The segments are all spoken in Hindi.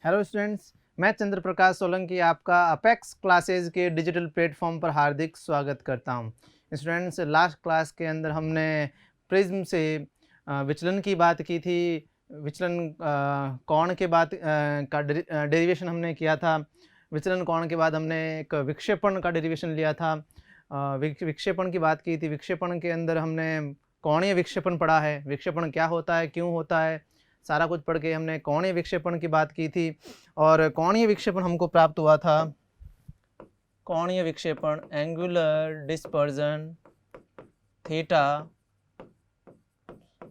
हेलो स्टूडेंट्स, मैं चंद्र प्रकाश सोलंकी आपका अपेक्स क्लासेज के डिजिटल प्लेटफॉर्म पर हार्दिक स्वागत करता हूं। स्टूडेंट्स, लास्ट क्लास के अंदर हमने प्रिज्म से विचलन की बात की थी। विचलन कोण के बाद का डेरिवेशन हमने किया था। विचलन कोण के बाद हमने एक विक्षेपण का डेरिवेशन लिया था। विक्षेपण की बात की थी। विक्षेपण के अंदर हमने कोणीय विक्षेपण पढ़ा है। विक्षेपण क्या होता है, क्यों होता है, सारा कुछ पढ़ के हमने कोणीय विक्षेपण की बात की थी। और कोणीय विक्षेपण हमको प्राप्त हुआ था। कोणीय विक्षेपण एंगुलर डिस्पर्जन थीटा,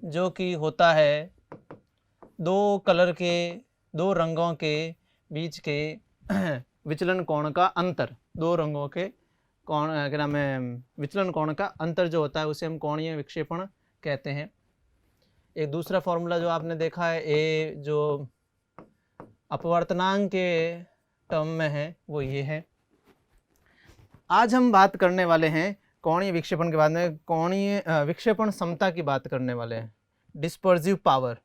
जो कि होता है दो रंगों के बीच के विचलन कोण का अंतर। दो रंगों के कोण क्या नाम है, विचलन कोण का अंतर जो होता है उसे हम कोणीय विक्षेपण कहते हैं। एक दूसरा फॉर्मूला जो आपने देखा है, ए जो अपवर्तनांक के टर्म में है वो ये है। आज हम बात करने वाले हैं कोणीय विक्षेपण के बाद में कोणीय विक्षेपण समता की बात करने वाले हैं, डिस्पर्सिव पावर।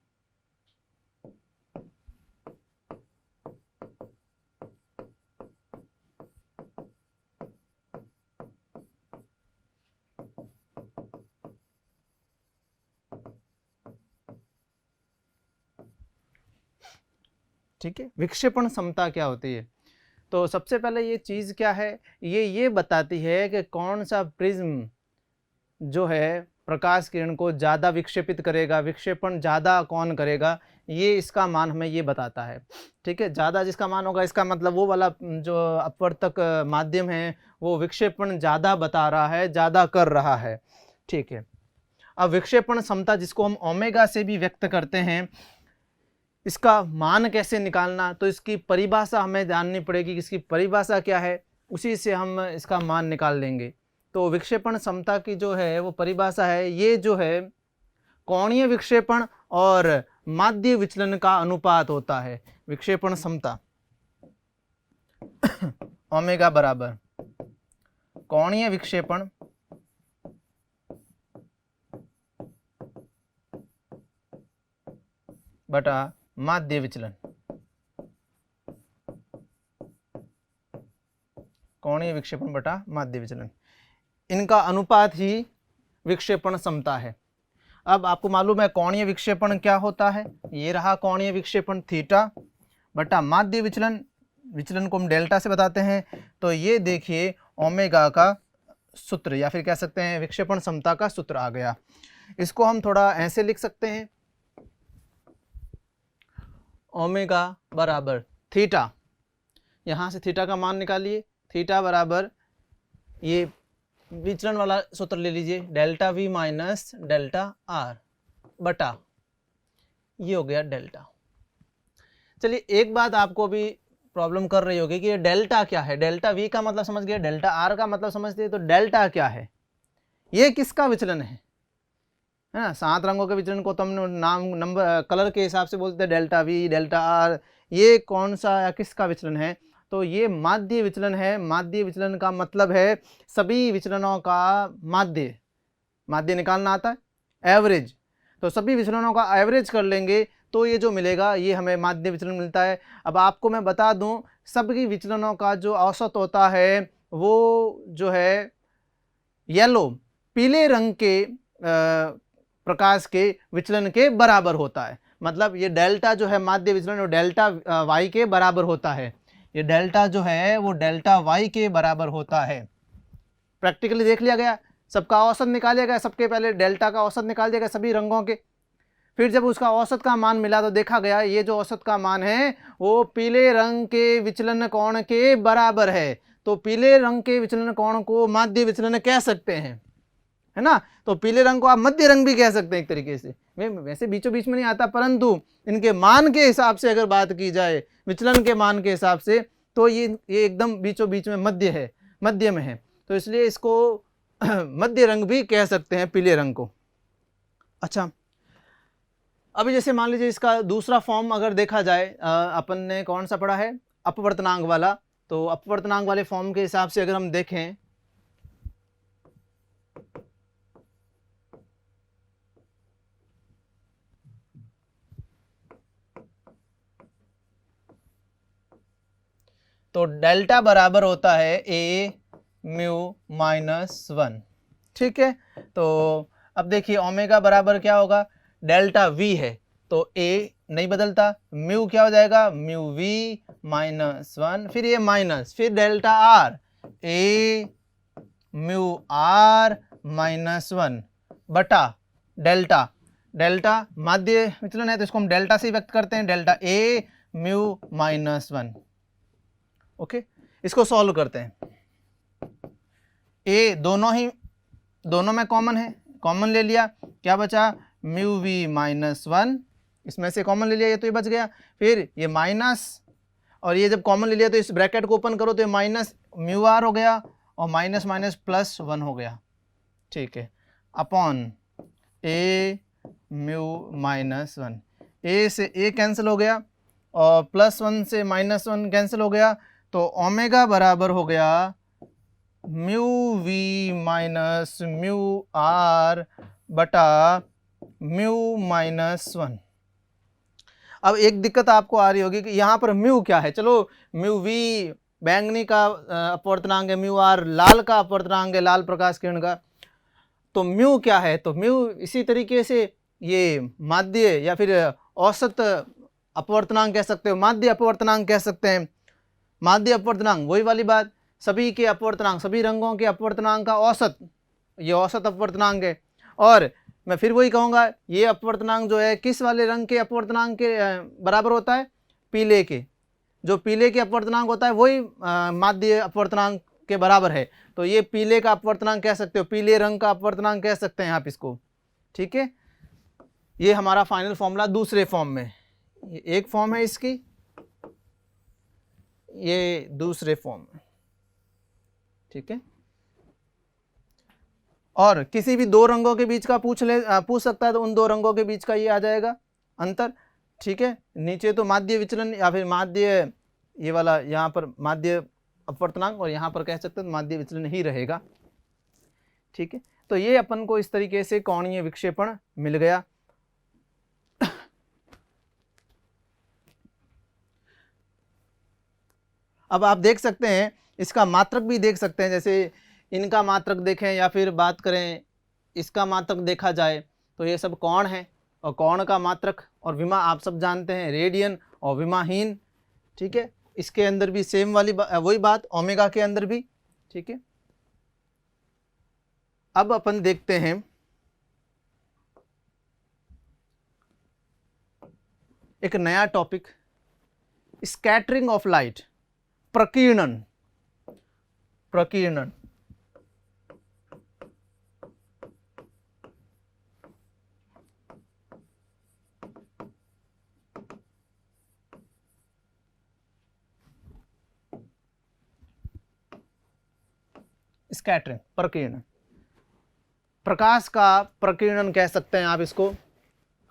ठीक है, विक्षेपण समता क्या होती है? तो सबसे पहले ये चीज़ क्या है, ये बताती है कि कौन सा प्रिज्म जो है प्रकाश किरण को ज़्यादा विक्षेपित करेगा, विक्षेपण ज़्यादा कौन करेगा, ये इसका मान हमें ये बताता है। ठीक है, ज़्यादा जिसका मान होगा इसका मतलब वो वाला जो अपवर्तक माध्यम है वो विक्षेपण ज़्यादा बता रहा है, ज़्यादा कर रहा है। ठीक है, अब विक्षेपण समता जिसको हम ओमेगा से भी व्यक्त करते हैं, इसका मान कैसे निकालना, तो इसकी परिभाषा हमें जाननी पड़ेगी। इसकी परिभाषा क्या है, उसी से हम इसका मान निकाल लेंगे। तो विक्षेपण समता की जो है वो परिभाषा है, ये जो है कोणीय विक्षेपण और माध्य विचलन का अनुपात होता है। विक्षेपण समता ओमेगा बराबर कोणीय विक्षेपण बटा माध्य विचलन। कोणीय विक्षेपण बटा माध्य विचलन, इनका अनुपात ही विक्षेपण समता है। अब आपको मालूम है कोणीय विक्षेपण क्या होता है, ये रहा कोणीय विक्षेपण थीटा बटा माध्य विचलन। विचलन को हम डेल्टा से बताते हैं। तो ये देखिए ओमेगा का सूत्र, या फिर कह सकते हैं विक्षेपण समता का सूत्र आ गया। इसको हम थोड़ा ऐसे लिख सकते हैं, ओमेगा बराबर थीटा, यहाँ से थीटा का मान निकालिए। थीटा बराबर ये विचलन वाला सूत्र ले लीजिए, delta we minus delta R बटा ये हो गया डेल्टा। चलिए, एक बात आपको भी प्रॉब्लम कर रही होगी कि ये डेल्टा क्या है। डेल्टा वी का मतलब समझ गए, डेल्टा आर का मतलब समझते हैं, तो डेल्टा क्या है, ये किसका विचलन है ना। 7 रंगों के विचलन को तो हम नाम नंबर कलर के हिसाब से बोलते हैं, डेल्टा वी डेल्टा आर। ये कौन सा या किसका विचलन है, तो ये माध्य विचलन है। माध्य विचलन का मतलब है सभी विचलनों का माध्य। माध्य निकालना आता है, एवरेज। तो सभी विचलनों का एवरेज कर लेंगे तो ये जो मिलेगा ये हमें माध्य विचलन मिलता है। अब आपको मैं बता दूं, सभी विचलनों का जो औसत होता है वो जो है येलो, पीले रंग के प्रकाश के विचलन के बराबर होता है। मतलब ये डेल्टा जो है माध्य विचलन वो डेल्टा वाई के बराबर होता है। ये डेल्टा जो है वो डेल्टा वाई के बराबर होता है। प्रैक्टिकली देख लिया गया, सबका औसत निकाला गया। सबके पहले डेल्टा का औसत निकाल दिया गया सभी रंगों के। फिर जब उसका औसत का मान मिला तो देखा गया ये जो औसत का मान है वो पीले रंग के विचलन कोण के बराबर है। तो पीले रंग के विचलन कोण को माध्य विचलन कह सकते हैं, है ना। तो पीले रंग को आप मध्य रंग भी कह सकते हैं एक तरीके से। वैसे बीचों बीच में नहीं आता, परंतु इनके मान के हिसाब से अगर बात की जाए, विचलन के मान के हिसाब से, तो ये एकदम बीचों बीच में मध्य है, मध्य में है। तो इसलिए इसको मध्य रंग भी कह सकते हैं, पीले रंग को। अच्छा, अभी जैसे मान लीजिए इसका दूसरा फॉर्म अगर देखा जाए, अपन ने कौन सा पढ़ा है, अपवर्तनांक वाला। तो अपवर्तनांक वाले फॉर्म के हिसाब से अगर हम देखें, तो डेल्टा बराबर होता है ए म्यू माइनस 1। ठीक है, तो अब देखिए ओमेगा बराबर क्या होगा, डेल्टा वी है तो ए नहीं बदलता, म्यू क्या हो जाएगा, म्यू वी माइनस 1, फिर ये माइनस, फिर delta R, a mu R minus 1 बटा डेल्टा, डेल्टा माध्य विचलन है तो इसको हम डेल्टा से व्यक्त करते हैं, delta A mu minus 1। Okay, इसको सॉल्व करते हैं। ए दोनों में कॉमन है, कॉमन ले लिया, क्या बचा, म्यू वी माइनस 1, इसमें से कॉमन ले लिया, ये तो ये बच गया, फिर ये माइनस, और ये जब कॉमन ले लिया तो इस ब्रैकेट को ओपन करो तो ये माइनस म्यू आर हो गया और माइनस माइनस प्लस 1 हो गया। ठीक है, अपॉन ए म्यू माइनस 1, ए से ए कैंसिल हो गया और प्लस 1 से माइनस 1 कैंसिल हो गया, तो ओमेगा बराबर हो गया mu V minus mu R बटा म्यू माइनस 1। अब एक दिक्कत आपको आ रही होगी कि यहाँ पर म्यू क्या है, चलो म्यू वी बैंगनी का अपवर्तनांक है, म्यू आर लाल का अपवर्तनांक है, लाल प्रकाश किरण का, तो म्यू क्या है, तो म्यू इसी तरीके से ये माध्य या फिर औसत अपवर्तनांक कह सकते हो, माध्य अपवर्तनांक कह सकते हैं। माध्य अपवर्तनांक वही वाली बात, सभी के अपवर्तनांक, सभी रंगों के अपवर्तनांक का औसत, ये औसत अपवर्तनांक है। और मैं फिर वही कहूँगा, ये अपवर्तनांक जो है किस वाले रंग के अपवर्तनांक के बराबर होता है, पीले के, जो पीले के अपवर्तनांक होता है वही माध्य अपवर्तनांक के बराबर है, तो ये पीले का अपवर्तनांक कह सकते हो, पीले रंग का अपवर्तनांक कह सकते हैं आप इसको। ठीक है, ये हमारा फाइनल फॉर्मूला दूसरे फॉर्म में, ये एक फॉर्म है इसकी, ये दूसरे फॉर्म में। ठीक है, और किसी भी दो रंगों के बीच का पूछ सकता है तो उन दो रंगों के बीच का ये आ जाएगा अंतर। ठीक है, नीचे तो माध्य विचलन या फिर माध्य, ये वाला यहाँ पर माध्य अपवर्तनांक और यहाँ पर कह सकते हैं तो माध्य विचलन ही रहेगा। ठीक है, तो ये अपन को इस तरीके से कोणीय विक्षेपण मिल गया। अब आप देख सकते हैं इसका मात्रक भी देख सकते हैं, जैसे इनका मात्रक देखें या फिर बात करें इसका मात्रक देखा जाए तो ये सब कोण है, और कोण का मात्रक और विमा आप सब जानते हैं, रेडियन और विमाहीन। ठीक है, इसके अंदर भी सेम वाली वही बात, ओमेगा के अंदर भी। ठीक है, अब अपन देखते हैं एक नया टॉपिक, स्कैटरिंग ऑफ लाइट, प्रकीर्णन। प्रकीर्णन स्कैटरिंग, प्रकीर्णन, प्रकाश का प्रकीर्णन कह सकते हैं आप इसको।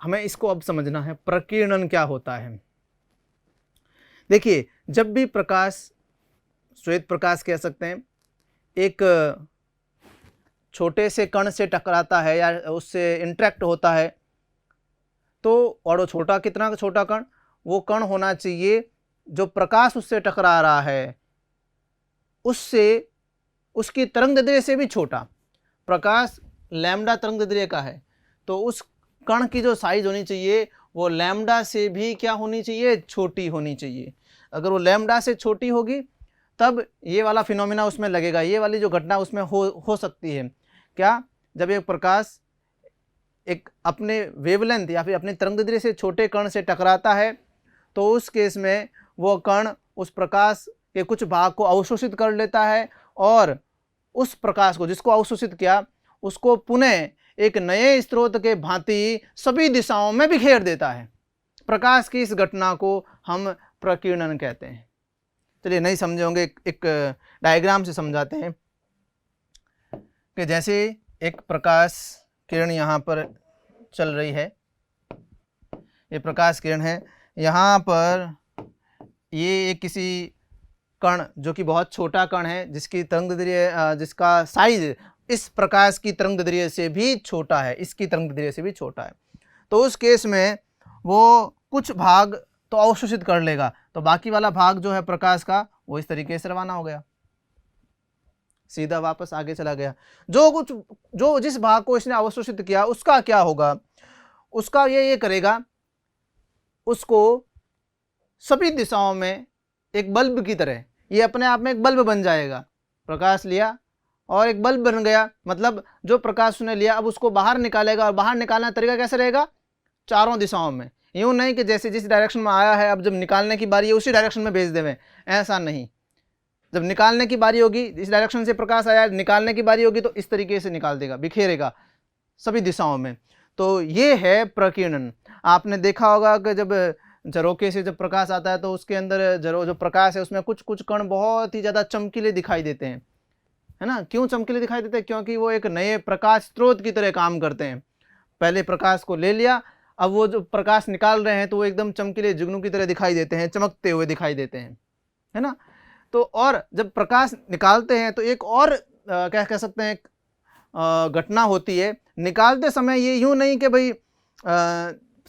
हमें इसको अब समझना है प्रकीर्णन क्या होता है। देखिए, जब भी प्रकाश, श्वेत प्रकाश कह सकते हैं, एक छोटे से कण से टकराता है या उससे इंटरेक्ट होता है, तो और वो छोटा, कितना का छोटा कण, वो कण होना चाहिए जो प्रकाश उससे टकरा रहा है उससे, उसकी तरंगदैर्घ्य से भी छोटा। प्रकाश लैम्डा तरंगदैर्घ्य का है तो उस कण की जो साइज होनी चाहिए वो लैम्डा से भी क्या होनी चाहिए, छोटी होनी चाहिए। अगर वो लैम्डा से छोटी होगी तब ये वाला फिनोमिना उसमें लगेगा, ये वाली जो घटना उसमें हो सकती है। क्या, जब एक प्रकाश एक अपने वेवलेंथ या फिर अपने तरंगदैर्घ्य से छोटे कण से टकराता है तो उस केस में वो कण उस प्रकाश के कुछ भाग को अवशोषित कर लेता है और उस प्रकाश को जिसको अवशोषित किया उसको पुनः एक नए स्रोत के भांति सभी दिशाओं में बिखेर देता है। प्रकाश की इस घटना को हम प्रकीर्णन कहते हैं। चलिए, नहीं समझे होंगे, एक डायग्राम से समझाते हैं कि जैसे एक प्रकाश किरण यहाँ पर चल रही है, ये प्रकाश किरण है, यहाँ पर ये एक किसी कण जो कि बहुत छोटा कण है जिसकी तरंगदैर्घ्य, जिसका साइज इस प्रकाश की तरंगदैर्घ्य से भी छोटा है, इसकी तरंगदैर्घ्य से भी छोटा है, तो उस केस में वो कुछ भाग तो अवशोषित कर लेगा, तो बाकी वाला भाग जो है प्रकाश का वो इस तरीके से रवाना हो गया, सीधा वापस आगे चला गया। जो जिस भाग को इसने अवशोषित किया उसका क्या होगा, उसका ये करेगा, उसको सभी दिशाओं में एक बल्ब की तरह, ये अपने आप में एक बल्ब बन जाएगा। प्रकाश लिया और एक बल्ब बन गया, मतलब जो प्रकाश उसने लिया अब उसको बाहर निकालेगा, और बाहर निकालने का तरीका कैसे रहेगा, चारों दिशाओं में। यूं नहीं कि जैसे जिस डायरेक्शन में आया है अब जब निकालने की बारी है उसी डायरेक्शन में भेज देवें, ऐसा नहीं। जब निकालने की बारी होगी, इस डायरेक्शन से प्रकाश आया, निकालने की बारी होगी तो इस तरीके से निकाल देगा, बिखेरेगा सभी दिशाओं में। तो ये है प्रकीर्णन। आपने देखा होगा कि जब झरोखे से जब प्रकाश आता है तो उसके अंदर जो प्रकाश है उसमें कुछ कुछ कण बहुत ही ज़्यादा चमकीले दिखाई देते हैं, है ना। क्यों चमकीले दिखाई देते हैं, क्योंकि वो एक नए प्रकाश स्रोत की तरह काम करते हैं। पहले प्रकाश को ले लिया, अब वो जो प्रकाश निकाल रहे हैं तो वो एकदम चमकीले जुगनू की तरह दिखाई देते हैं, चमकते हुए दिखाई देते हैं, है ना। तो और जब प्रकाश निकालते हैं तो एक और क्या कह सकते हैं घटना होती है निकालते समय। ये यूं नहीं कि भाई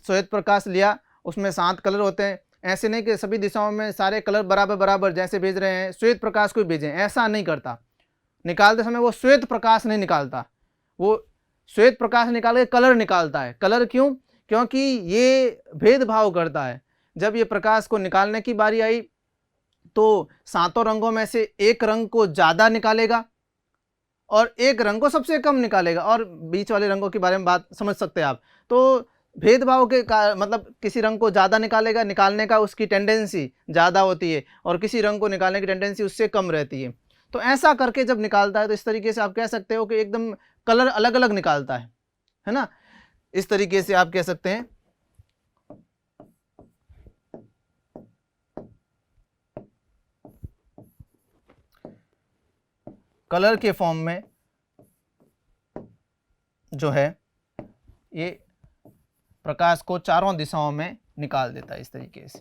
श्वेत प्रकाश लिया उसमें 7 कलर होते हैं, ऐसे नहीं कि सभी दिशाओं में सारे कलर बराबर बराबर जैसे भेज रहे हैं श्वेत प्रकाश को भेजें, ऐसा नहीं करता। निकालते समय वो श्वेत प्रकाश नहीं निकालता, वो श्वेत प्रकाश निकाल के कलर निकालता है। कलर क्यों, क्योंकि ये भेदभाव करता है। जब ये प्रकाश को निकालने की बारी आई तो 7 रंगों में से एक रंग को ज़्यादा निकालेगा और एक रंग को सबसे कम निकालेगा, और बीच वाले रंगों के बारे में बात समझ सकते हैं आप। तो भेदभाव के मतलब किसी रंग को ज़्यादा निकालेगा, निकालने का उसकी टेंडेंसी ज़्यादा होती है, और किसी रंग को निकालने की टेंडेंसी उससे कम रहती है। तो ऐसा करके जब निकालता है तो इस तरीके से आप कह सकते हो कि एकदम कलर अलग अलग निकालता है ना। इस तरीके से आप कह सकते हैं। कलर के फॉर्म में जो है ये प्रकाश को चारों दिशाओं में निकाल देता है इस तरीके से,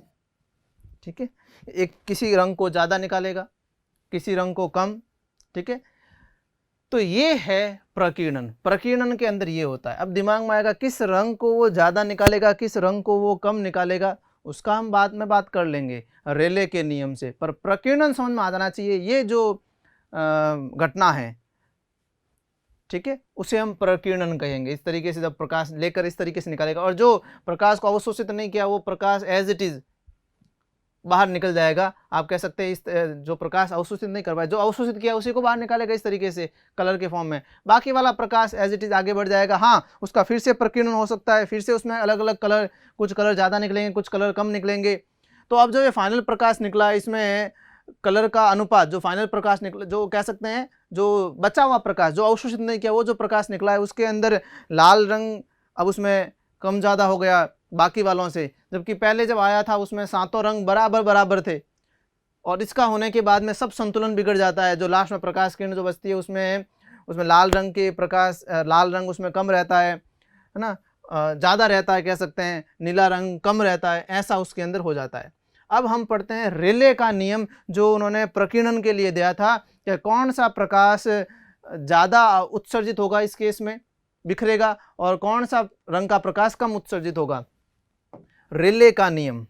ठीक है। एक किसी रंग को ज़्यादा निकालेगा, किसी रंग को कम, ठीक है। तो ये है प्रकीर्णन। प्रकीर्णन के अंदर ये होता है। अब दिमाग में आएगा किस रंग को वो ज़्यादा निकालेगा, किस रंग को वो कम निकालेगा, उसका हम बाद में बात कर लेंगे रेले के नियम से। पर प्रकीर्णन समझ में आ जाना चाहिए, ये जो घटना है, ठीक है, उसे हम प्रकीर्णन कहेंगे। इस तरीके से जब प्रकाश लेकर इस तरीके से निकालेगा और जो प्रकाश को अवशोषित नहीं किया वो प्रकाश एज इट इज बाहर निकल जाएगा। आप कह सकते हैं इस जो प्रकाश अवशोषित नहीं कर पाए, जो अवशोषित किया उसी को बाहर निकालेगा इस तरीके से कलर के फॉर्म में। बाकी वाला प्रकाश एज इट इज आगे बढ़ जाएगा। हाँ, उसका फिर से प्रकीर्णन हो सकता है, फिर से उसमें अलग अलग कलर, कुछ कलर ज़्यादा निकलेंगे, कुछ कलर कम निकलेंगे। तो अब जो ये फाइनल प्रकाश निकला इसमें कलर का अनुपात, जो फाइनल प्रकाश निकला, जो कह सकते हैं जो बचा हुआ प्रकाश, जो अवशोषित नहीं किया वो जो प्रकाश निकला है, उसके अंदर लाल रंग अब उसमें कम ज़्यादा हो गया बाकी वालों से, जबकि पहले जब आया था उसमें 7 रंग बराबर बराबर थे। और इसका होने के बाद में सब संतुलन बिगड़ जाता है। जो लास्ट में प्रकाश किरण जो बचती है उसमें लाल रंग के प्रकाश, लाल रंग उसमें कम रहता है ना, ज़्यादा रहता है कह सकते हैं, नीला रंग कम रहता है, ऐसा उसके अंदर हो जाता है। अब हम पढ़ते हैं रेले का नियम जो उन्होंने प्रकीर्णन के लिए दिया था कि कौन सा प्रकाश ज़्यादा उत्सर्जित होगा, इस केस में बिखरेगा, और कौन सा रंग का प्रकाश कम उत्सर्जित होगा। रेले का नियम।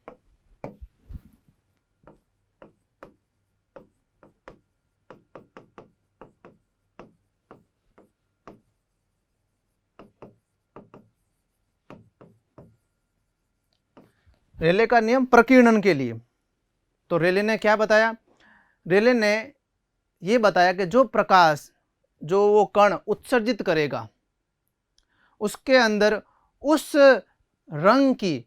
रेले का नियम प्रकीर्णन के लिए। तो रेले ने क्या बताया, रेले ने ये बताया कि जो प्रकाश, जो वो कण उत्सर्जित करेगा उसके अंदर उस रंग की,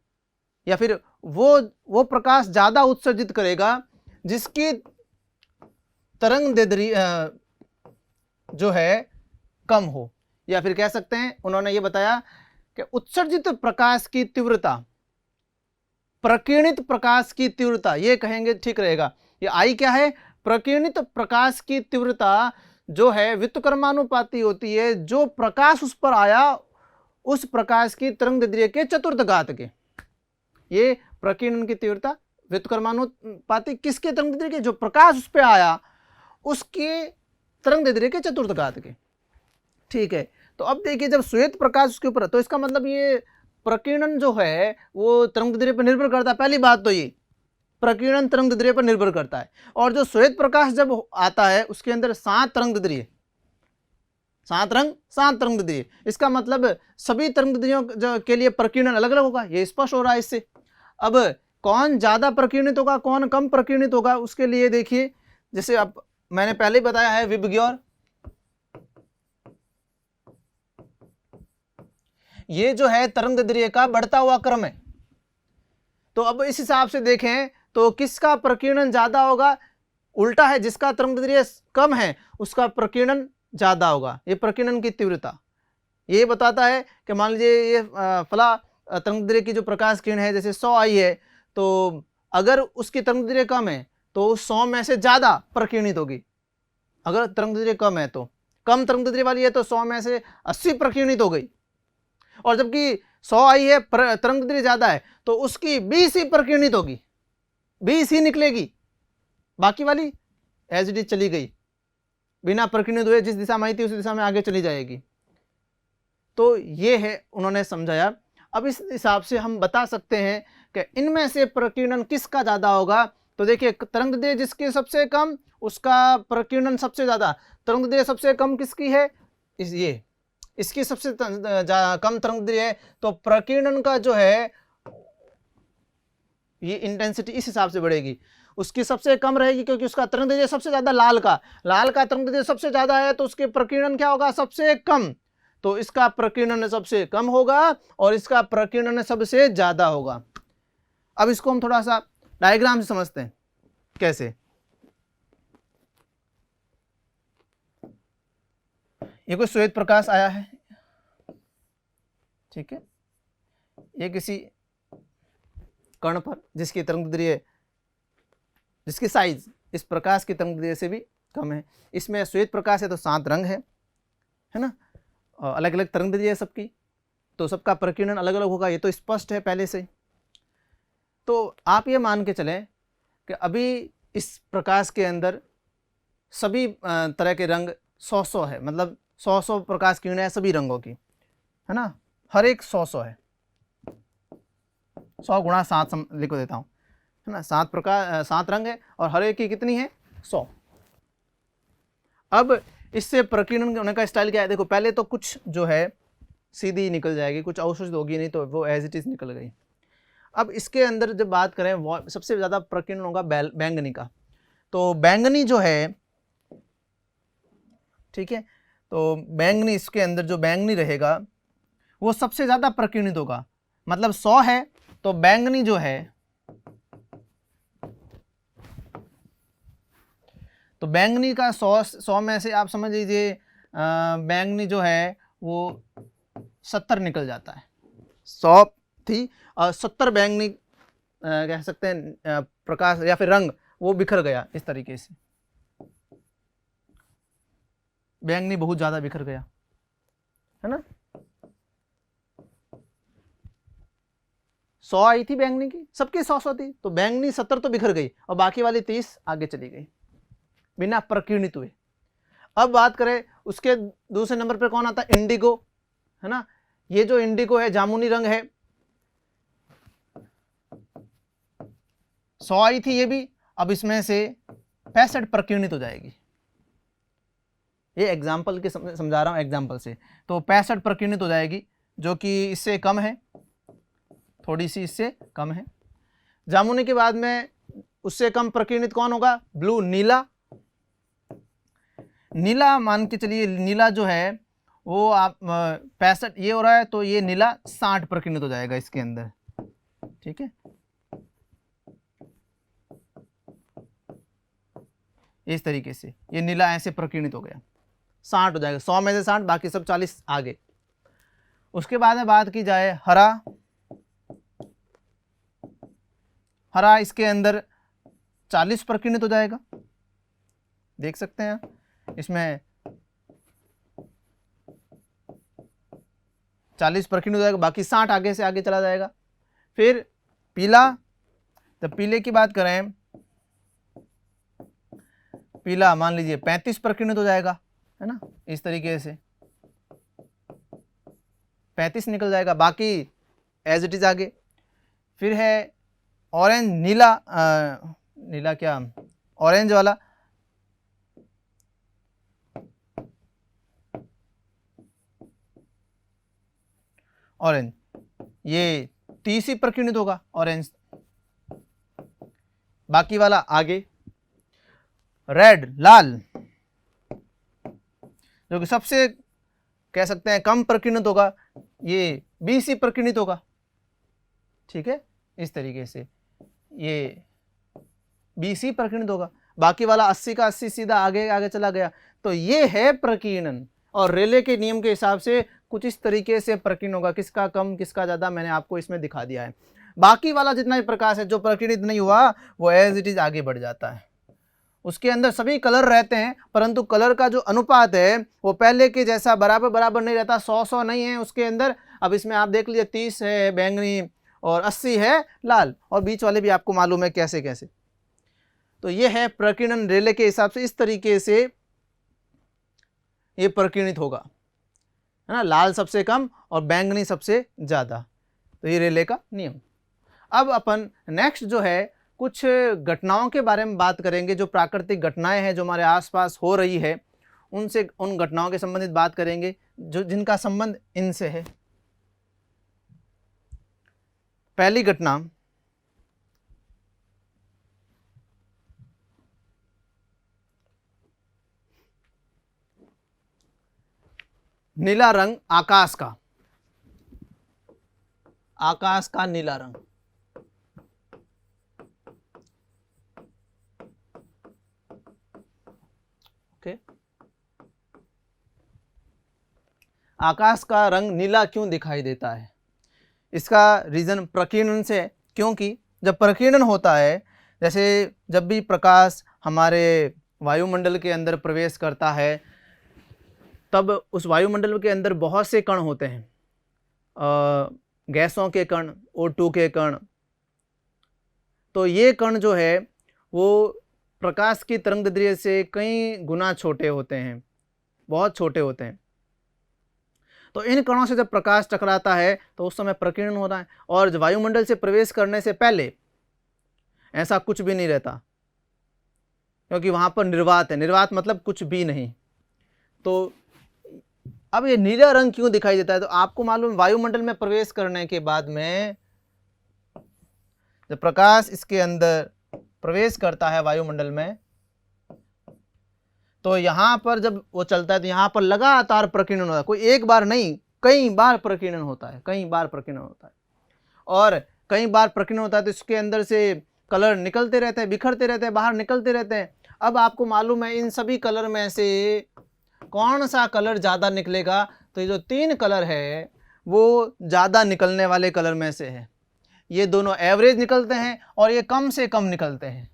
या फिर वो प्रकाश ज़्यादा उत्सर्जित करेगा जिसकी तरंग दैर्ध्य जो है कम हो। या फिर कह सकते हैं उन्होंने ये बताया कि उत्सर्जित प्रकाश की तीव्रता, प्रकीर्णित प्रकाश की तीव्रता, ये कहेंगे ठीक रहेगा। ये आई क्या है, प्रकीर्णित प्रकाश की तीव्रता जो है व्युत्क्रमानुपाती होती है, जो प्रकाश उस पर आया उस प्रकाश की तरंग दैर्ध्य के चतुर्थ घात के। ये प्रकीर्णन की तीव्रता व्युत्क्रमानुपाती किसके तरंग दैर्ध्य के, जो प्रकाश उस पर आया उसके तरंग दैर्ध्य के चतुर्थ घात के, ठीक है। तो अब देखिए जब श्वेत प्रकाश उसके ऊपर, तो इसका मतलब ये प्रकीर्णन जो है वो तरंग दैर्ध्य पर निर्भर करता है। पहली बात तो ये प्रकीर्णन तरंग दैर्ध्य पर निर्भर करता है। और जो श्वेत प्रकाश जब आता है उसके अंदर 7 तरंग दैर्ध्य, 7 तरंग दैर्ध्य, इसका मतलब सभी तरंग दैर्ध्यों के लिए प्रकीर्णन अलग अलग होगा, ये स्पष्ट हो रहा है इससे। अब कौन ज्यादा प्रकीर्णित होगा कौन कम प्रकीर्णित होगा उसके लिए देखिए, जैसे अब मैंने पहले ही बताया है विबग्योर, ये जो है तरंग दैर्ध्य का बढ़ता हुआ क्रम है। तो अब इस हिसाब से देखें तो किसका प्रकीर्णन ज्यादा होगा, उल्टा है, जिसका तरंग दैर्ध्य कम है उसका प्रकीर्णन ज्यादा होगा। ये प्रकीर्णन की तीव्रता ये बताता है कि मान लीजिए ये फला तरंग दैर्ध्य की जो प्रकाश किरण है जैसे 100 आई है, तो अगर उसकी तरंग दैर्ध्य कम है तो उस 100 में से ज्यादा प्रकीर्णित होगी। अगर तरंग दैर्ध्य कम है तो कम तरंग दैर्ध्य वाली है तो 100 में से 80 प्रकीर्णित हो गई, और जबकि 100 आई है तरंग दैर्ध्य ज्यादा है तो उसकी 20 ही प्रकीर्णित होगी, 20 ही निकलेगी, बाकी वाली एज इट इज चली गई, बिना प्रकीर्णित हुए जिस दिशा में आई थी उस दिशा में आगे चली जाएगी। तो ये है उन्होंने समझाया। अब इस हिसाब से हम बता सकते हैं कि इनमें से प्रकीर्णन किसका ज्यादा होगा। तो देखिए तरंग दैर्ध्य जिसकी सबसे कम उसका प्रकीर्णन सबसे ज्यादा, तरंग दैर्ध्य सबसे कम किसकी है, ये इसकी सबसे कम तरंग दैर्ध्य है, तो प्रकीर्णन का जो है ये इंटेंसिटी इस हिसाब से बढ़ेगी, उसकी सबसे कम रहेगी क्योंकि उसका तरंग दैर्ध्य सबसे ज्यादा, लाल का तरंग दैर्ध्य सबसे ज्यादा है तो उसके प्रकीर्णन क्या होगा, सबसे कम, तो इसका प्रकीर्णन सबसे कम होगा और इसका प्रकीर्णन सबसे ज्यादा होगा। अब इसको हम थोड़ा सा डायग्राम से समझते हैं कैसे। ये कोई श्वेत प्रकाश आया है, ठीक है, ये किसी कण पर जिसकी तरंग दैर्ध्य, जिसकी साइज इस प्रकाश की तरंग दैर्ध्य से भी कम है। इसमें श्वेत प्रकाश है तो 7 रंग है ना, अलग अलग तरंग दैर्ध्य है सबकी, तो सबका प्रकीर्णन अलग अलग होगा, ये तो स्पष्ट है पहले से। तो आप ये मान के चलें कि अभी इस प्रकाश के अंदर सभी तरह के रंग 100 है, मतलब 100 प्रकाश किरणें हैं सभी रंगों की, है ना, हर एक 100 है, 100 गुणा 7 लिख देता हूँ, है ना, 7 रंग है और हर एक की कितनी है, 100। अब इससे प्रकीर्णन होने का स्टाइल क्या है, देखो पहले तो कुछ जो है सीधी निकल जाएगी, कुछ अवशोषित होगी नहीं तो वो एज इट इज निकल गई। अब इसके अंदर जब बात करें वो सबसे ज़्यादा प्रकीर्णन होगा बैंगनी का, तो बैंगनी जो है, ठीक है, तो बैंगनी इसके अंदर जो बैंगनी रहेगा वो सबसे ज़्यादा प्रकीर्णित होगा, मतलब 100 है तो बैंगनी जो है, तो बैंगनी का 100 में से आप समझ लीजिए बैंगनी जो है वो 70 निकल जाता है, 100 थी और 70 बैंगनी कह सकते हैं प्रकाश या फिर रंग वो बिखर गया, इस तरीके से बैंगनी बहुत ज्यादा बिखर गया, है ना। 100 आई थी बैंगनी की, सबकी 100 थी, तो बैंगनी 70 तो बिखर गई और बाकी वाली 30 आगे चली गई बिना प्रकीर्णित हुए। अब बात करें उसके दूसरे नंबर पर कौन आता है, इंडिगो, है ना, ये जो इंडिगो है जामुनी रंग है, 100 आई थी ये भी, अब इसमें से 65 प्रकीर्णित हो जाएगी, ये एग्जाम्पल के समझा रहा हूं एग्जाम्पल से, तो 65 प्रकीर्णित हो जाएगी जो कि इससे कम है, थोड़ी सी इससे कम है। जामुनी के बाद में उससे कम प्रकीर्णित कौन होगा, ब्लू, नीला मान के चलिए, नीला जो है वो आप 65 ये हो रहा है तो ये नीला 60 प्रकीर्णित हो जाएगा इसके अंदर, ठीक है, इस तरीके से ये नीला ऐसे प्रकीर्णित हो गया, 60 हो जाएगा, 100 में से 60, बाकी सब 40 आगे। उसके बाद में बात की जाए हरा इसके अंदर 40 प्रकीर्णित हो जाएगा, देख सकते हैं इसमें 40 प्रकीर्णित हो जाएगा, बाकी 60 आगे से आगे चला जाएगा। फिर पीला, तो पीले की बात करें, पीला मान लीजिए 35 प्रकीर्णित हो जाएगा, है ना, इस तरीके से 35 निकल जाएगा, बाकी एज इट इज आगे। फिर है ऑरेंज नीला नीला क्या ऑरेंज वाला ऑरेंज, ये 30 ही प्रकीर्णित होगा ऑरेंज, बाकी वाला आगे। रेड लाल जो कि सबसे कह सकते हैं कम प्रकीर्णित होगा, ये 20 ही प्रकीर्णित होगा। ठीक है, इस तरीके से ये 20 ही प्रकीर्णित होगा, बाकी वाला 80 का 80 सीधा आगे आगे चला गया। तो ये है प्रकीर्णन, और रेले के नियम के हिसाब से कुछ इस तरीके से प्रकीर्णन होगा, किसका कम किसका ज़्यादा मैंने आपको इसमें दिखा दिया है। बाकी वाला जितना भी प्रकाश है जो प्रकीर्णित नहीं हुआ वो एज इट इज आगे बढ़ जाता है, उसके अंदर सभी कलर रहते हैं, परंतु कलर का जो अनुपात है वो पहले के जैसा बराबर बराबर नहीं रहता, 100 नहीं है उसके अंदर। अब इसमें आप देख लीजिए 30 है बैंगनी और 80 है लाल, और बीच वाले भी आपको मालूम है कैसे कैसे। तो ये है प्रकीर्णन रेले के हिसाब से, इस तरीके से ये प्रकीर्णित होगा, है ना, लाल सबसे कम और बैंगनी सबसे ज़्यादा। तो ये रेले का नियम। अब अपन नेक्स्ट जो है कुछ घटनाओं के बारे में बात करेंगे, जो प्राकृतिक घटनाएं हैं जो हमारे आसपास हो रही है, उनसे उन घटनाओं के संबंधित बात करेंगे जो जिनका संबंध इनसे है। पहली घटना, नीला रंग आकाश का, आकाश का नीला रंग। ओके, आकाश का रंग नीला क्यों दिखाई देता है? इसका रीजन प्रकीर्णन से है, क्योंकि जब प्रकीर्णन होता है, जैसे जब भी प्रकाश हमारे वायुमंडल के अंदर प्रवेश करता है तब उस वायुमंडल के अंदर बहुत से कण होते हैं, गैसों के कण, O2 के कण। तो ये कण जो है वो प्रकाश की तरंगदैर्घ्य से कई गुना छोटे होते हैं, बहुत छोटे होते हैं। तो इन कणों से जब प्रकाश टकराता है तो उस समय प्रकीर्णन होता है, और वायुमंडल से प्रवेश करने से पहले ऐसा कुछ भी नहीं रहता, क्योंकि वहाँ पर निर्वात है, निर्वात मतलब कुछ भी नहीं। तो अब ये नीला रंग क्यों दिखाई देता है? तो आपको मालूम, वायुमंडल में प्रवेश करने के बाद में जब प्रकाश इसके अंदर प्रवेश करता है वायुमंडल में, तो यहाँ पर जब वो चलता है तो यहाँ पर लगातार प्रकीर्णन होता है, कोई एक बार नहीं कई बार प्रकीर्णन होता है, कई बार प्रकीर्णन होता है। और कई बार प्रकीर्णन होता है तो इसके अंदर से कलर निकलते रहते हैं, बिखरते रहते हैं, बाहर निकलते रहते हैं। अब आपको मालूम है इन सभी कलर में से कौन सा कलर ज़्यादा निकलेगा? तो ये जो 3 कलर है वो ज़्यादा निकलने वाले कलर में से है। ये दोनों एवरेज निकलते हैं और ये कम से कम निकलते हैं,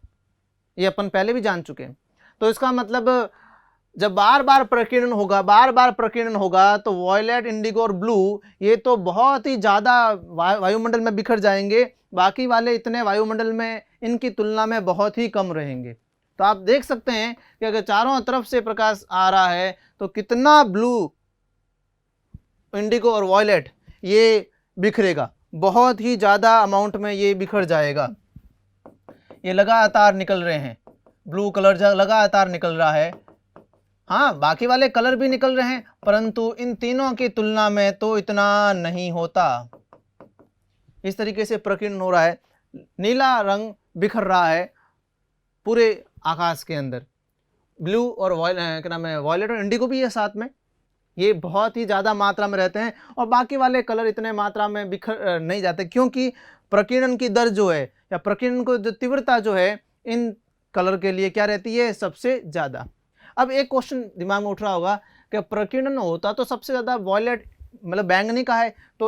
ये अपन पहले भी जान चुके हैं। तो इसका मतलब जब बार बार प्रकीर्णन होगा, बार बार प्रकीर्णन होगा, तो वॉयलेट, इंडिगो और ब्लू ये तो बहुत ही ज़्यादा वायुमंडल में बिखर जाएंगे, बाकी वाले इतने वायुमंडल में इनकी तुलना में बहुत ही कम रहेंगे। तो आप देख सकते हैं कि अगर चारों तरफ से प्रकाश आ रहा है तो कितना ब्लू, इंडिगो और वॉयलेट ये बिखरेगा, बहुत ही ज़्यादा अमाउंट में ये बिखर जाएगा। ये लगातार निकल रहे हैं, ब्लू कलर लगातार निकल रहा है। हाँ, बाकी वाले कलर भी निकल रहे हैं, परंतु इन तीनों की तुलना में तो इतना नहीं होता। इस तरीके से प्रकीर्णन हो रहा है, नीला रंग बिखर रहा है पूरे आकाश के अंदर। ब्लू और क्या नाम है, वॉयलेट और इंडिगो भी है साथ में, ये बहुत ही ज़्यादा मात्रा में रहते हैं, और बाकी वाले कलर इतने मात्रा में बिखर नहीं जाते, क्योंकि प्रकीर्णन की दर जो है या प्रकीर्णन को जो तीव्रता जो है इन कलर के लिए क्या रहती है? सबसे ज़्यादा। अब एक क्वेश्चन दिमाग में उठ रहा होगा कि प्रकीर्णन होता तो सबसे ज़्यादा वॉयलेट मतलब बैंगनी का है, तो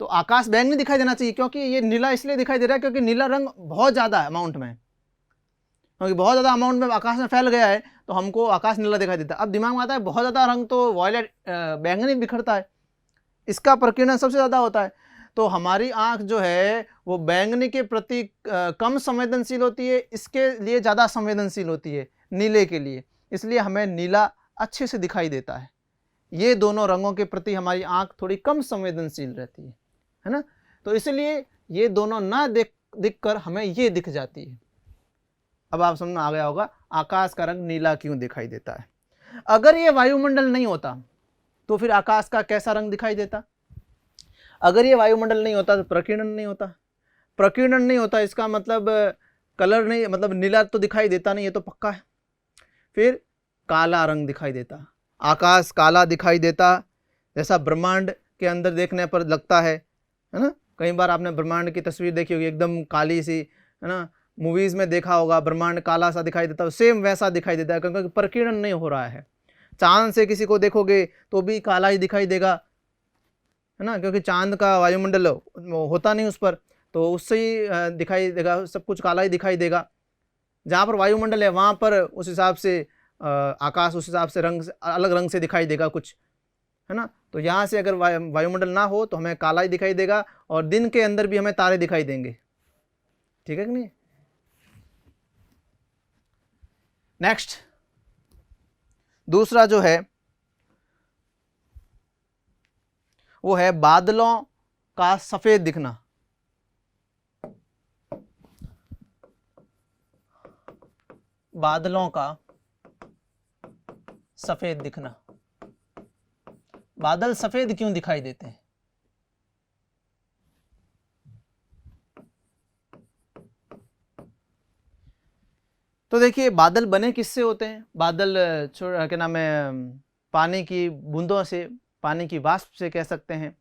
आकाश बैंगनी दिखाई देना चाहिए, क्योंकि ये नीला इसलिए दिखाई दे रहा है क्योंकि नीला रंग बहुत ज़्यादा अमाउंट में, क्योंकि बहुत ज़्यादा अमाउंट में आकाश में फैल गया है तो हमको आकाश नीला दिखाई देता है। अब दिमाग में आता है बहुत ज़्यादा रंग तो वॉयलेट बैंगनी बिखरता है, इसका प्रकीर्णन सबसे ज़्यादा होता है। तो हमारी आँख जो है वो बैंगनी के प्रति कम संवेदनशील होती है, इसके लिए ज़्यादा संवेदनशील होती है नीले के लिए, इसलिए हमें नीला अच्छे से दिखाई देता है। ये दोनों रंगों के प्रति हमारी आँख थोड़ी कम संवेदनशील रहती है ना। तो इसलिए ये दोनों ना दिख कर हमें ये दिख जाती है। अब आप समझ में आ गया होगा आकाश का रंग नीला क्यों दिखाई देता है। अगर ये वायुमंडल नहीं होता तो फिर आकाश का कैसा रंग दिखाई देता। अगर ये वायुमंडल नहीं होता तो प्रकीर्णन नहीं होता। प्रकीर्णन नहीं होता इसका मतलब कलर नहीं, मतलब नीला तो दिखाई देता नहीं, ये तो पक्का है। फिर काला रंग दिखाई देता, आकाश काला दिखाई देता, जैसा ब्रह्मांड के अंदर देखने पर लगता है ना। कई बार आपने ब्रह्मांड की तस्वीर देखी होगी, एकदम काली सी, है ना। मूवीज में देखा होगा ब्रह्मांड काला सा दिखाई देता है, सेम वैसा दिखाई देता है क्योंकि प्रकीर्णन नहीं हो रहा है। चांद से किसी को देखोगे तो भी काला ही दिखाई देगा, है ना, क्योंकि चांद का वायुमंडल होता नहीं उस पर, तो उससे ही दिखाई देगा, सब कुछ काला ही दिखाई देगा। जहाँ पर वायुमंडल है वहाँ पर उस हिसाब से आकाश उस हिसाब से रंग अलग रंग से दिखाई देगा कुछ, है ना। तो यहाँ से अगर वायुमंडल ना हो तो हमें काला ही दिखाई देगा, और दिन के अंदर भी हमें तारे दिखाई देंगे, ठीक है कि नहीं। नेक्स्ट दूसरा जो है वो है बादलों का सफेद दिखना। बादलों का सफेद दिखना। बादल सफेद क्यों दिखाई देते हैं। तो देखिए बादल बने किससे होते हैं। बादल क्या नाम है, पानी की बूंदों से, पानी की वाष्प से कह सकते हैं,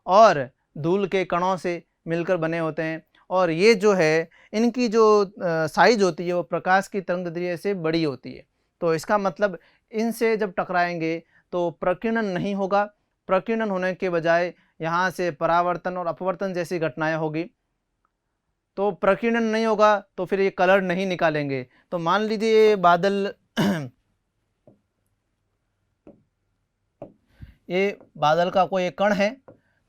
और धूल के कणों से मिलकर बने होते हैं। और ये जो है इनकी जो साइज होती है वो प्रकाश की तरंगदैर्घ्य से बड़ी होती है। तो इसका मतलब इनसे जब टकराएंगे तो प्रकीर्णन नहीं होगा। प्रकीर्णन होने के बजाय यहाँ से परावर्तन और अपवर्तन जैसी घटनाएं होगी। तो प्रकीर्णन नहीं होगा तो फिर ये कलर नहीं निकालेंगे। तो मान लीजिए ये बादल ये बादल का कोई एक कण है,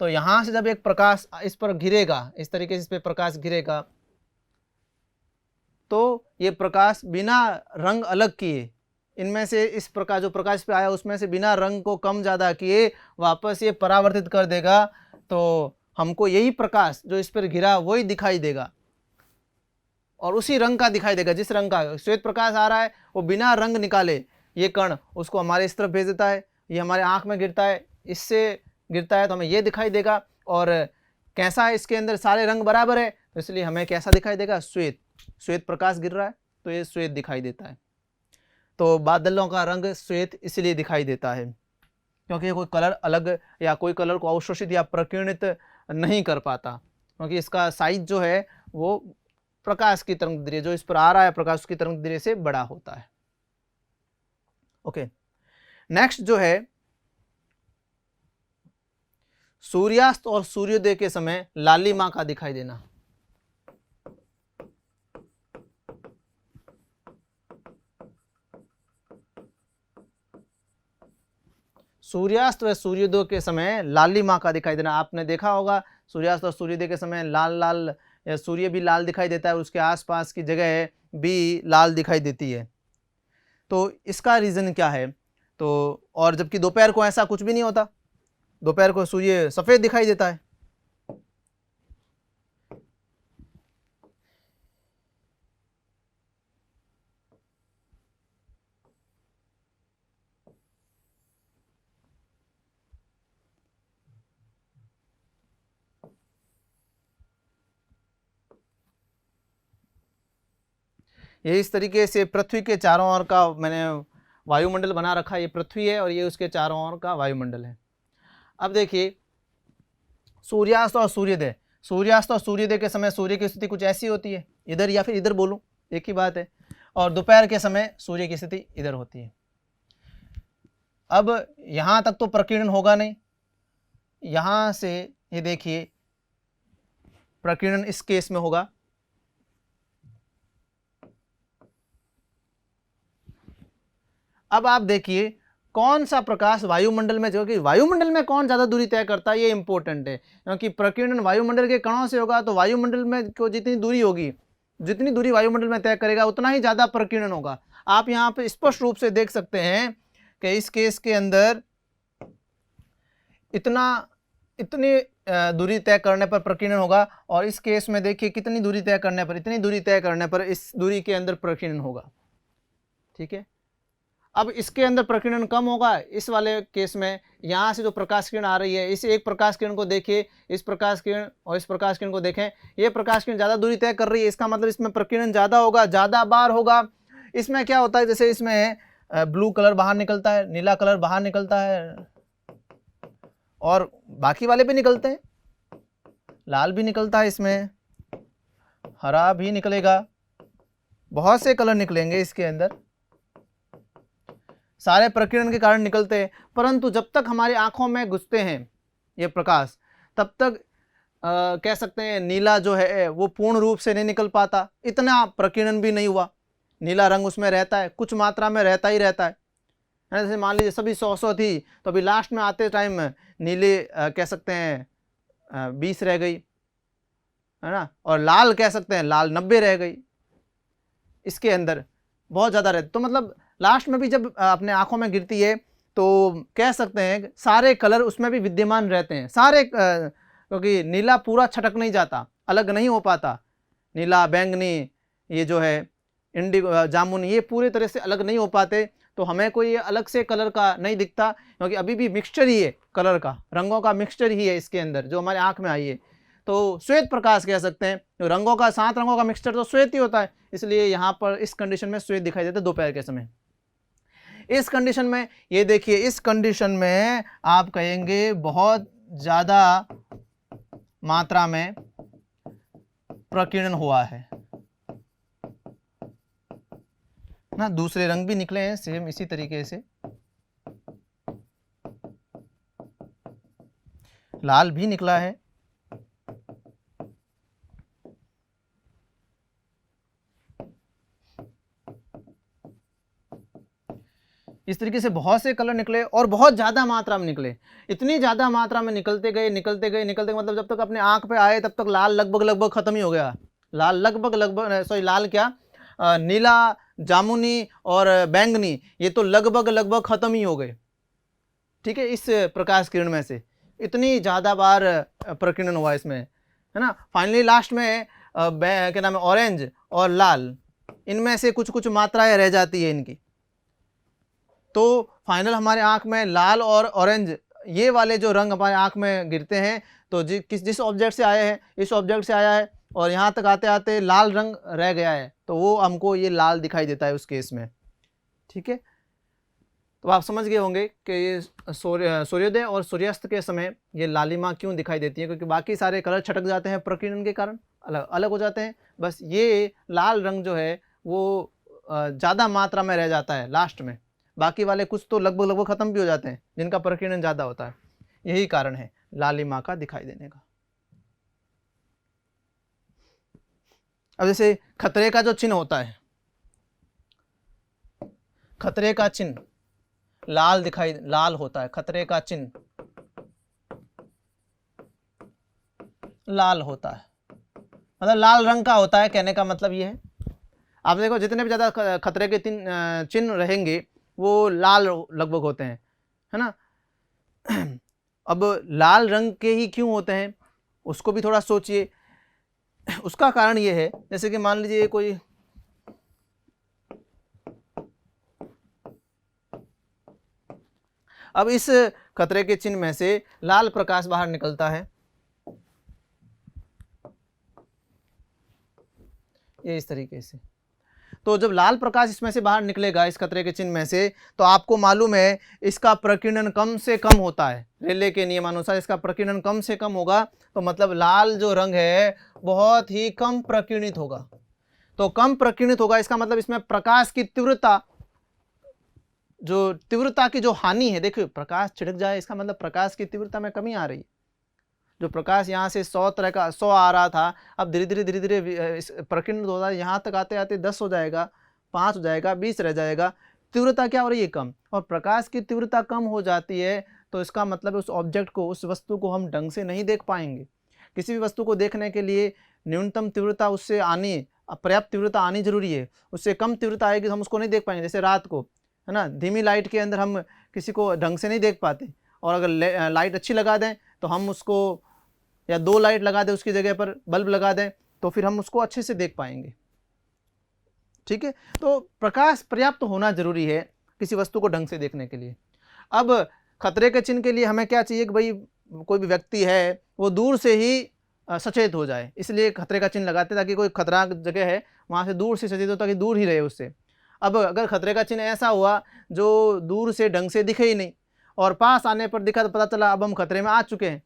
तो यहाँ से जब एक प्रकाश इस पर गिरेगा, इस तरीके से इस पर प्रकाश गिरेगा, तो ये प्रकाश बिना रंग अलग किए, इनमें से इस प्रकाश जो प्रकाश पे आया उसमें से बिना रंग को कम ज़्यादा किए वापस ये परावर्तित कर देगा। तो हमको यही प्रकाश जो इस पर गिरा वही दिखाई देगा, और उसी रंग का दिखाई देगा जिस रंग का श्वेत प्रकाश आ रहा है, वो बिना रंग निकाले ये कण उसको हमारे इस तरफ भेज देता है। ये हमारे आँख में गिरता है, इससे गिरता है तो हमें ये दिखाई देगा। और कैसा है, इसके अंदर सारे रंग बराबर है, तो इसलिए हमें कैसा दिखाई देगा, श्वेत। श्वेत प्रकाश गिर रहा है तो ये श्वेत दिखाई देता है। तो बादलों का रंग श्वेत इसलिए दिखाई देता है क्योंकि कोई कलर अलग या कोई कलर को अवशोषित या प्रकीर्णित नहीं कर पाता, क्योंकि इसका साइज जो है वो प्रकाश की तरंगदैर्घ्य जो इस पर आ रहा है प्रकाश की तरंगदैर्घ्य से बड़ा होता है। ओके, नेक्स्ट जो है सूर्यास्त और सूर्योदय के समय लालिमा का दिखाई देना। सूर्यास्त व सूर्योदय के समय लालिमा का दिखाई देना। आपने देखा होगा सूर्यास्त और सूर्योदय के समय लाल लाल, या सूर्य भी लाल दिखाई देता है, उसके आसपास की जगह भी लाल दिखाई देती है। तो इसका रीज़न क्या है। तो और जबकि दोपहर को ऐसा कुछ भी नहीं होता, दोपहर को सूर्य सफ़ेद दिखाई देता है। ये इस तरीके से पृथ्वी के चारों ओर का मैंने वायुमंडल बना रखा है। ये पृथ्वी है और ये उसके चारों ओर का वायुमंडल है। अब देखिए सूर्यास्त और सूर्योदय, सूर्यास्त और सूर्योदय के समय सूर्य की स्थिति कुछ ऐसी होती है, इधर या फिर इधर बोलूं एक ही बात है, और दोपहर के समय सूर्य की स्थिति इधर होती है। अब यहाँ तक तो प्रकीर्णन होगा नहीं, यहाँ से ये देखिए प्रकीर्णन इस केस में होगा। अब आप देखिए कौन सा प्रकाश वायुमंडल में, जो कि वायुमंडल में कौन ज़्यादा दूरी तय करता है ये इंपॉर्टेंट है, क्योंकि प्रकीर्णन वायुमंडल के कणों से होगा तो वायुमंडल में को जितनी दूरी होगी, जितनी दूरी वायुमंडल में तय करेगा उतना ही ज़्यादा प्रकीर्णन होगा। आप यहाँ पे स्पष्ट रूप से देख सकते हैं कि इस केस के अंदर इतना इतनी दूरी तय करने पर प्रकीर्णन होगा, और इस केस में देखिए कितनी दूरी तय करने पर, इतनी दूरी तय करने पर इस दूरी के अंदर प्रकीर्णन होगा। ठीक है, अब इसके अंदर प्रकीर्णन कम होगा। इस वाले केस में यहाँ से जो प्रकाश किरण आ रही है, इस एक प्रकाश किरण को देखिए, इस प्रकाश किरण और इस प्रकाश किरण को देखें, ये प्रकाश किरण ज़्यादा दूरी तय कर रही है, इसका मतलब इसमें प्रकीर्णन ज़्यादा होगा, ज़्यादा बार होगा। इसमें क्या होता है, जैसे इसमें ब्लू कलर बाहर निकलता है, नीला कलर बाहर निकलता है, और बाकी वाले भी निकलते हैं, लाल भी निकलता है, इसमें हरा भी निकलेगा, बहुत से कलर निकलेंगे इसके अंदर, सारे प्रकीर्णन के कारण निकलते हैं। परंतु जब तक हमारी आंखों में घुसते हैं ये प्रकाश, तब तक कह सकते हैं नीला जो है वो पूर्ण रूप से नहीं निकल पाता, इतना प्रकीर्णन भी नहीं हुआ। नीला रंग उसमें रहता है, कुछ मात्रा में रहता ही रहता है। जैसे मान लीजिए सभी 100 थी, तो अभी लास्ट में आते टाइम नीले कह सकते हैं 20 रह गई, है ना, और लाल कह सकते हैं लाल 90 रह गई, इसके अंदर बहुत ज़्यादा रहती। तो मतलब लास्ट में भी जब अपने आंखों में गिरती है तो कह सकते हैं सारे कलर उसमें भी विद्यमान रहते हैं, सारे, क्योंकि नीला पूरा छटक नहीं जाता, अलग नहीं हो पाता, नीला, बैंगनी, ये जो है इंडिगो, जामुनी, ये पूरे तरह से अलग नहीं हो पाते। तो हमें कोई अलग से कलर का नहीं दिखता, क्योंकि अभी भी मिक्सचर ही है, कलर का, रंगों का मिक्सचर ही है इसके अंदर जो हमारे आँख में आई है। तो श्वेत प्रकाश कह सकते हैं, तो रंगों का, 7 रंगों का मिक्सचर तो श्वेत ही होता है, इसलिए यहाँ पर इस कंडीशन में श्वेत दिखाई देता है दोपहर के समय। इस कंडीशन में ये देखिए, इस कंडीशन में आप कहेंगे बहुत ज़्यादा मात्रा में प्रकीर्णन हुआ है ना। दूसरे रंग भी निकले हैं सेम इसी तरीके से, लाल भी निकला है, इस तरीके से बहुत से कलर निकले और बहुत ज़्यादा मात्रा में निकले। इतनी ज़्यादा मात्रा में निकलते गए मतलब जब तक अपने आँख पे आए तब तक लाल लगभग ख़त्म ही हो गया। लाल लाल क्या, नीला, जामुनी और बैंगनी, ये तो लगभग ख़त्म ही हो गए। ठीक है, इस प्रकाश किरण में से इतनी ज़्यादा बार प्रकीर्णन हुआ इसमें, है ना। फाइनली लास्ट में क्या नाम है, ऑरेंज और लाल, इनमें से कुछ मात्राएँ रह जाती है इनकी। तो फाइनल हमारे आँख में लाल और ऑरेंज, ये वाले जो रंग हमारे आँख में गिरते हैं, तो जिस ऑब्जेक्ट से आए हैं, इस ऑब्जेक्ट से आया है, और यहाँ तक आते आते लाल रंग रह गया है, तो वो हमको ये लाल दिखाई देता है उस केस में। ठीक है, तो आप समझ गए होंगे कि ये सूर्योदय और सूर्यास्त के समय ये लालिमा क्यों दिखाई देती है, क्योंकि बाकी सारे कलर छटक जाते हैं प्रकीर्णन के कारण, अलग अलग हो जाते हैं। बस ये लाल रंग जो है वो ज़्यादा मात्रा में रह जाता है लास्ट में, बाकी वाले कुछ तो लगभग ख़त्म भी हो जाते हैं जिनका प्रकीर्णन ज़्यादा होता है। यही कारण है लालिमा का दिखाई देने का। अब जैसे खतरे का जो चिन्ह होता है, खतरे का चिन्ह लाल होता है, खतरे का चिन्ह लाल होता है, मतलब लाल रंग का होता है, कहने का मतलब ये है। आप देखो जितने भी ज़्यादा खतरे के चिन्ह रहेंगे वो लाल लगभग होते हैं, है ना। अब लाल रंग के ही क्यों होते हैं उसको भी थोड़ा सोचिए। उसका कारण ये है, जैसे कि मान लीजिए कोई अब इस खतरे के चिन्ह में से लाल प्रकाश बाहर निकलता है, ये इस तरीके से। तो जब लाल प्रकाश इसमें से बाहर निकलेगा इस खतरे के चिन्ह में से, तो आपको मालूम है इसका प्रकीर्णन कम से कम होता है। रेले के नियमानुसार इसका प्रकीर्णन कम से कम होगा, तो मतलब लाल जो रंग है बहुत ही कम प्रकीर्णित होगा। तो कम प्रकीर्णित होगा इसका मतलब इसमें प्रकाश की तीव्रता, जो तीव्रता की जो हानि है, देखिए प्रकाश छिड़क जाए इसका मतलब प्रकाश की तीव्रता में कमी आ रही है। जो प्रकाश यहाँ से 100 आ रहा था, अब धीरे धीरे प्रकीर्णित होता है, यहाँ तक आते आते 10 हो जाएगा, 5 हो जाएगा, 20 रह जाएगा। तीव्रता क्या हो रही है, कम। और प्रकाश की तीव्रता कम हो जाती है तो इसका मतलब उस ऑब्जेक्ट को, उस वस्तु को हम ढंग से नहीं देख पाएंगे। किसी भी वस्तु को देखने के लिए न्यूनतम तीव्रता उससे आनी, पर्याप्त तीव्रता आनी जरूरी है। उससे कम तीव्रता आएगी तो हम उसको नहीं देख पाएंगे। जैसे रात को, है ना, धीमी लाइट के अंदर हम किसी को ढंग से नहीं देख पाते, और अगर लाइट अच्छी लगा दें तो हम उसको, या 2 लाइट लगा दें उसकी जगह पर बल्ब लगा दें, तो फिर हम उसको अच्छे से देख पाएंगे। ठीक है, तो प्रकाश पर्याप्त होना जरूरी है किसी वस्तु को ढंग से देखने के लिए। अब खतरे के चिन्ह के लिए हमें क्या चाहिए कि भाई कोई भी व्यक्ति है वो दूर से ही सचेत हो जाए, इसलिए खतरे का चिन्ह लगाते हैं ताकि कोई खतरा जगह है वहाँ से दूर से सचेत हो, ताकि दूर ही रहे उससे। अब अगर खतरे का चिन्ह ऐसा हुआ जो दूर से ढंग से दिखे ही नहीं और पास आने पर दिखा तो पता चला अब हम खतरे में आ चुके हैं,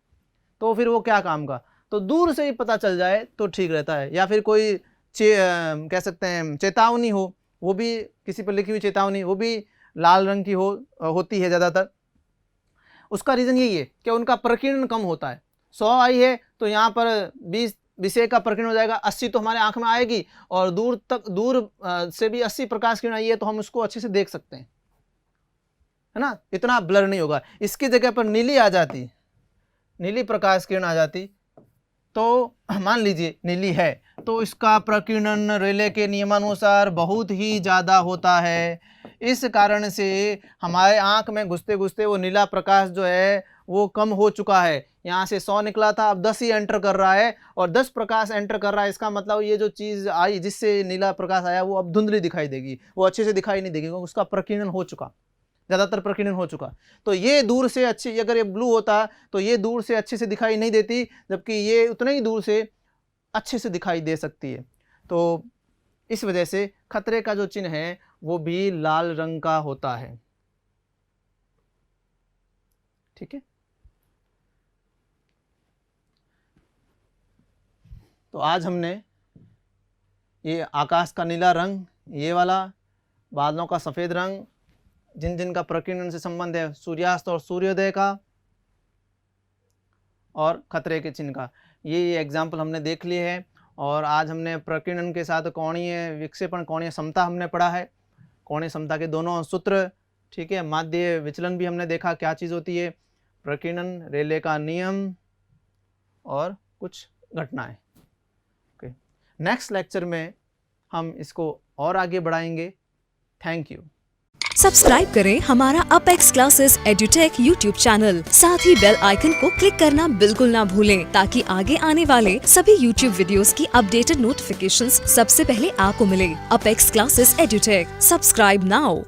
तो फिर वो क्या काम का। तो दूर से ही पता चल जाए तो ठीक रहता है। या फिर कोई कह सकते हैं चेतावनी हो, वो भी किसी पर लिखी हुई चेतावनी, वो भी लाल रंग की होती है ज़्यादातर। उसका रीज़न यही है कि उनका प्रकीर्णन कम होता है। 100 आई है तो यहाँ पर 20 का प्रकीर्णन हो जाएगा, 80 तो हमारे आँख में आएगी, और दूर से भी 80 प्रकाश किरण आई है तो हम उसको अच्छे से देख सकते हैं, है ना, इतना ब्लर नहीं होगा। इसकी जगह पर नीली आ जाती, नीली प्रकाश किरण आ जाती, तो मान लीजिए नीली है तो इसका प्रकीर्णन रेले के नियमानुसार बहुत ही ज़्यादा होता है। इस कारण से हमारे आँख में घुसते घुसते वो नीला प्रकाश जो है वो कम हो चुका है। यहाँ से 100 निकला था, अब 10 ही एंटर कर रहा है, और 10 प्रकाश एंटर कर रहा है। इसका मतलब ये जो चीज़ आई जिससे नीला प्रकाश आया वो अब धुंधली दिखाई देगी, वो अच्छे से दिखाई नहीं देगी, क्योंकि उसका प्रकीर्णन हो चुका, ज़्यादातर प्रकीर्णन हो चुका। तो ये दूर से अच्छी, अगर ये ब्लू होता तो ये दूर से अच्छे से दिखाई नहीं देती, जबकि ये उतने ही दूर से अच्छे से दिखाई दे सकती है। तो इस वजह से खतरे का जो चिन्ह है वो भी लाल रंग का होता है। ठीक है, तो आज हमने ये आकाश का नीला रंग, ये वाला बादलों का सफ़ेद रंग, जिन जिन का प्रकीर्णन से संबंध है, सूर्यास्त और सूर्योदय का, और खतरे के चिन्ह का, ये एग्जाम्पल हमने देख लिए हैं। और आज हमने प्रकीर्णन के साथ कोणीय विक्षेपण, कोणीय समता हमने पढ़ा है, कोणीय समता के दोनों सूत्र। ठीक है, माध्य विचलन भी हमने देखा क्या चीज़ होती है, प्रकीर्णन, रेले का नियम और कुछ घटनाएं। ओके, नेक्स्ट लेक्चर में हम इसको और आगे बढ़ाएंगे। Thank you. सब्सक्राइब करें हमारा apex classes edutech YouTube channel, साथ ही बेल आइकन को क्लिक करना बिल्कुल ना भूलें, ताकि आगे आने वाले सभी यूट्यूब वीडियोस की अपडेटेड नोटिफिकेशंस सबसे पहले आपको मिले। Apex classes edutech, subscribe now.